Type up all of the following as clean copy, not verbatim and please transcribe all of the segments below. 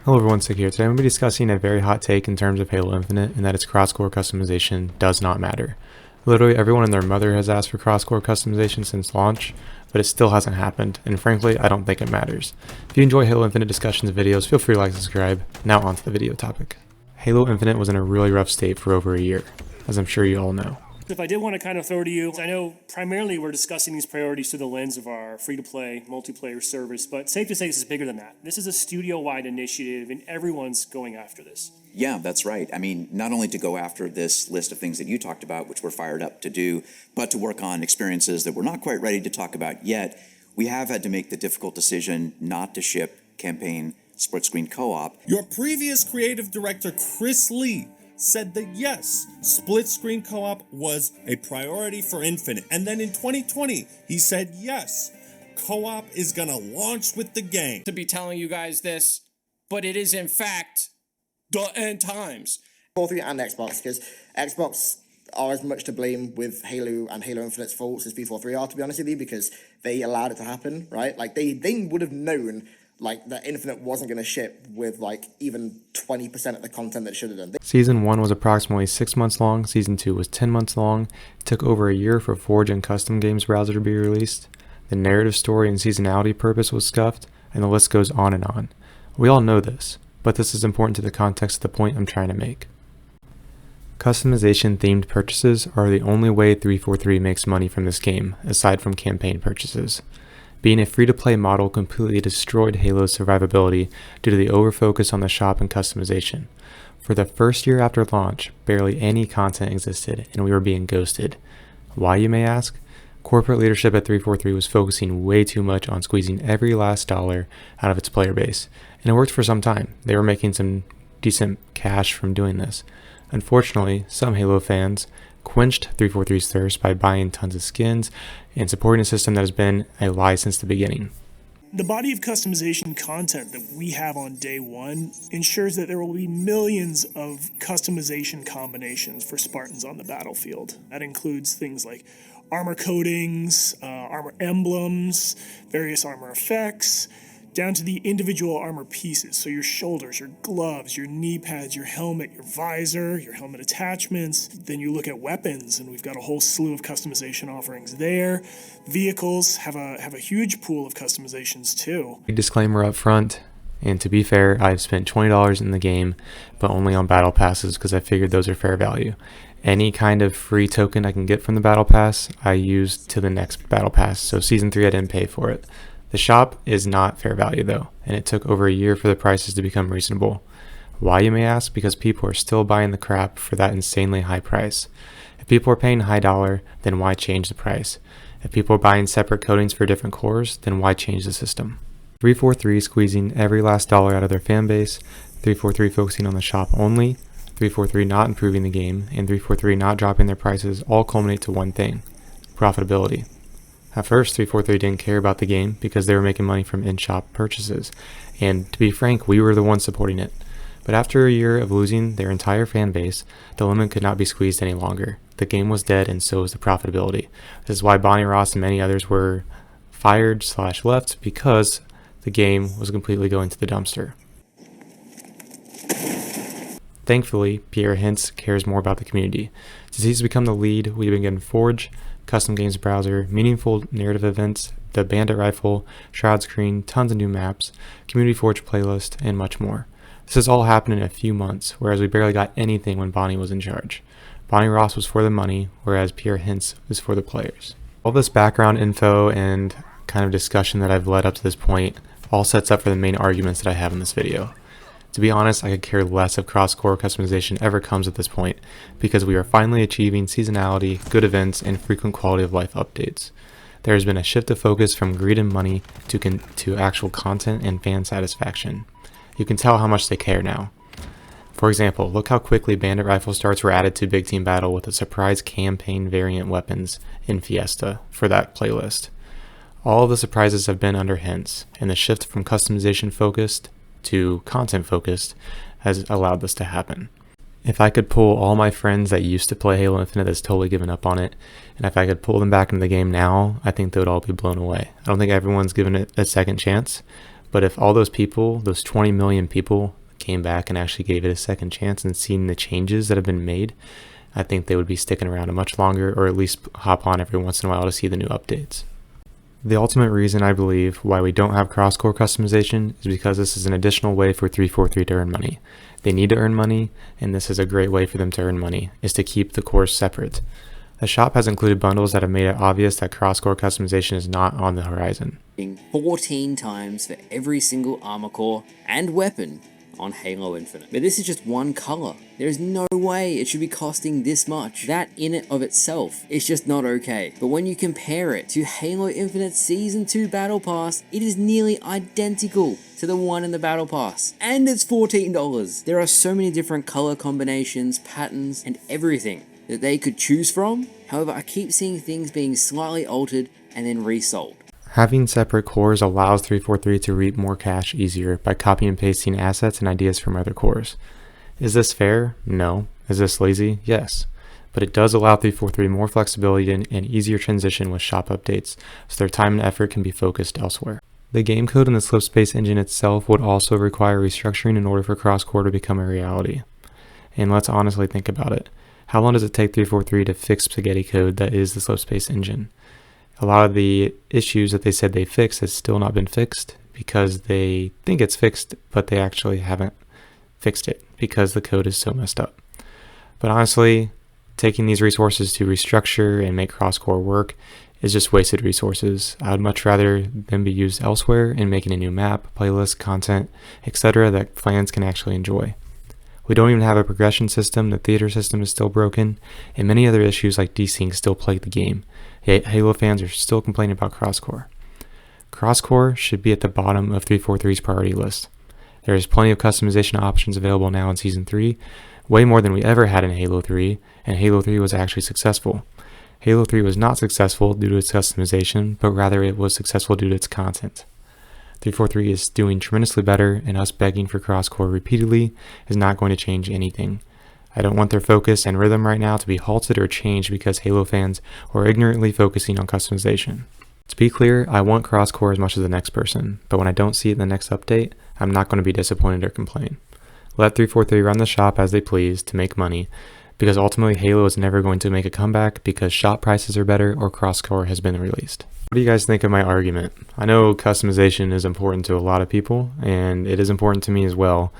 Hello everyone, Sick here. Today I'm going to be discussing a very hot take in terms of Halo Infinite, and that its cross-core customization does not matter. Literally everyone and their mother has asked for cross-core customization since launch, but it still hasn't happened, and frankly, I don't think it matters. If you enjoy Halo Infinite discussions videos, feel free to like and subscribe. Now on to the video topic. Halo Infinite was in a really rough state for over a year, as I'm sure you all know. If I did want to kind of throw to you, I know primarily we're discussing these priorities through the lens of our free-to-play multiplayer service, but safe to say this is bigger than that. This is a studio-wide initiative, and everyone's going after this. Yeah, that's right. I mean, not only to go after this list of things that you talked about, which we're fired up to do, but to work on experiences that we're not quite ready to talk about yet. We have had to make the difficult decision not to ship campaign split-screen co-op. Your previous creative director, Chris Lee, said that yes, split-screen co-op was a priority for Infinite. And then in 2020, he said yes, co-op is gonna launch with the game. To be telling you guys this, but it is in fact the end times. 3 and Xbox, because Xbox are as much to blame with Halo and Halo Infinite's faults as 3 are, to be honest with you, because they allowed it to happen, right? Like they would have known like that Infinite wasn't going to ship with like even 20% of the content that it should have done. Season 1 was approximately 6 months long, Season 2 was 10 months long, it took over a year for Forge and Custom Games browser to be released, the narrative story and seasonality purpose was scuffed, and the list goes on and on. We all know this, but this is important to the context of the point I'm trying to make. Customization themed purchases are the only way 343 makes money from this game, aside from campaign purchases. Being a free-to-play model completely destroyed Halo's survivability due to the overfocus on the shop and customization. For the first year after launch, barely any content existed, and we were being ghosted. Why, you may ask? Corporate leadership at 343 was focusing way too much on squeezing every last dollar out of its player base, and it worked for some time. They were making some decent cash from doing this. Unfortunately, some Halo fans quenched 343's thirst by buying tons of skins and supporting a system that has been a lie since the beginning. The body of customization content that we have on day one ensures that there will be millions of customization combinations for Spartans on the battlefield. That includes things like armor coatings, armor emblems, various armor effects, down to the individual armor pieces. So your shoulders, your gloves, your knee pads, your helmet, your visor, your helmet attachments. Then you look at weapons, and we've got a whole slew of customization offerings there. Vehicles have a huge pool of customizations too. Big disclaimer up front, and to be fair, I've spent $20 in the game, but only on battle passes because I figured those are fair value. Any kind of free token I can get from the battle pass, I use to the next battle pass. So Season 3, I didn't pay for it. The shop is not fair value though, and it took over a year for the prices to become reasonable. Why, you may ask? Because people are still buying the crap for that insanely high price. If people are paying high dollar, then why change the price? If people are buying separate coatings for different cores, then why change the system? 343 squeezing every last dollar out of their fan base, 343 focusing on the shop only, 343 not improving the game, and 343 not dropping their prices all culminate to one thing: profitability. At first, 343 didn't care about the game because they were making money from in-shop purchases, and to be frank, we were the ones supporting it. But after a year of losing their entire fan base, the limit could not be squeezed any longer. The game was dead, and so was the profitability. This is why Bonnie Ross and many others were fired/left, because the game was completely going to the dumpster. Thankfully, Pierre Hintze cares more about the community. Since he's become the lead, we've been getting Forge, Custom Games browser, meaningful narrative events, the Bandit Rifle, Shroud Screen, tons of new maps, Community Forge playlist, and much more. This has all happened in a few months, whereas we barely got anything when Bonnie was in charge. Bonnie Ross was for the money, whereas Pierre Hintze was for the players. All this background info and kind of discussion that I've led up to this point all sets up for the main arguments that I have in this video. To be honest, I could care less if cross-core customization ever comes at this point, because we are finally achieving seasonality, good events, and frequent quality of life updates. There has been a shift of focus from greed and money to actual content and fan satisfaction. You can tell how much they care now. For example, look how quickly Bandit Rifle starts were added to Big Team Battle with a surprise campaign variant weapons in Fiesta for that playlist. All of the surprises have been under Hintze, and the shift from customization focused to content focused has allowed this to happen. If I could pull all my friends that used to play Halo Infinite that's totally given up on it, and if I could pull them back into the game now, I think they would all be blown away. I don't think everyone's given it a second chance, But if all those people, those 20 million people, came back and actually gave it a second chance and seen the changes that have been made, I think they would be sticking around much longer, or at least hop on every once in a while to see the new updates. The ultimate reason I believe why we don't have cross-core customization is because this is an additional way for 343 to earn money. They need to earn money, and this is a great way for them to earn money, is to keep the cores separate. The shop has included bundles that have made it obvious that cross-core customization is not on the horizon. 14 times for every single armor core and weapon on Halo Infinite. But this is just one color. There is no way it should be costing this much. That in and of itself is just not okay. But when you compare it to Halo Infinite Season 2 Battle Pass, it is nearly identical to the one in the Battle Pass. And it's $14. There are so many different color combinations, patterns, and everything that they could choose from. However, I keep seeing things being slightly altered and then resold. Having separate cores allows 343 to reap more cash easier by copying and pasting assets and ideas from other cores. Is this fair? No. Is this lazy? Yes. But it does allow 343 more flexibility and easier transition with shop updates, so their time and effort can be focused elsewhere. The game code in the Slipspace engine itself would also require restructuring in order for cross-core to become a reality. And let's honestly think about it. How long does it take 343 to fix spaghetti code that is the Slipspace engine? A lot of the issues that they said they fixed has still not been fixed because they think it's fixed, but they actually haven't fixed it because the code is so messed up. But honestly, taking these resources to restructure and make cross-core work is just wasted resources. I would much rather them be used elsewhere in making a new map, playlist, content, etc. that fans can actually enjoy. We don't even have a progression system, the theater system is still broken, and many other issues like desync still plague the game. Yet Halo fans are still complaining about cross-core. Cross-core should be at the bottom of 343's priority list. There is plenty of customization options available now in Season 3, way more than we ever had in Halo 3, and Halo 3 was actually successful. Halo 3 was not successful due to its customization, but rather it was successful due to its content. 343 is doing tremendously better, and us begging for cross-core repeatedly is not going to change anything. I don't want their focus and rhythm right now to be halted or changed because Halo fans are ignorantly focusing on customization. To be clear, I want cross-core as much as the next person, but when I don't see it in the next update, I'm not going to be disappointed or complain. Let 343 run the shop as they please to make money, because ultimately Halo is never going to make a comeback because shop prices are better or cross-core has been released. What do you guys think of my argument? I know customization is important to a lot of people, and it is important to me as well,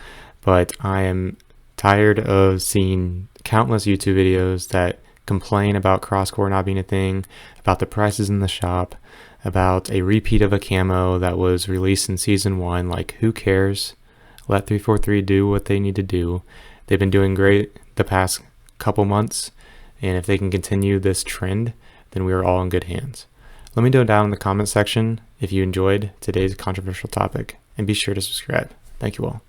but I am tired of seeing countless YouTube videos that complain about cross-core not being a thing, about the prices in the shop, about a repeat of a camo that was released in Season 1. Like, who cares? Let 343 do what they need to do. They've been doing great the past couple months, and if they can continue this trend, then we are all in good hands. Let me know down in the comment section if you enjoyed today's controversial topic, and be sure to subscribe. Thank you all.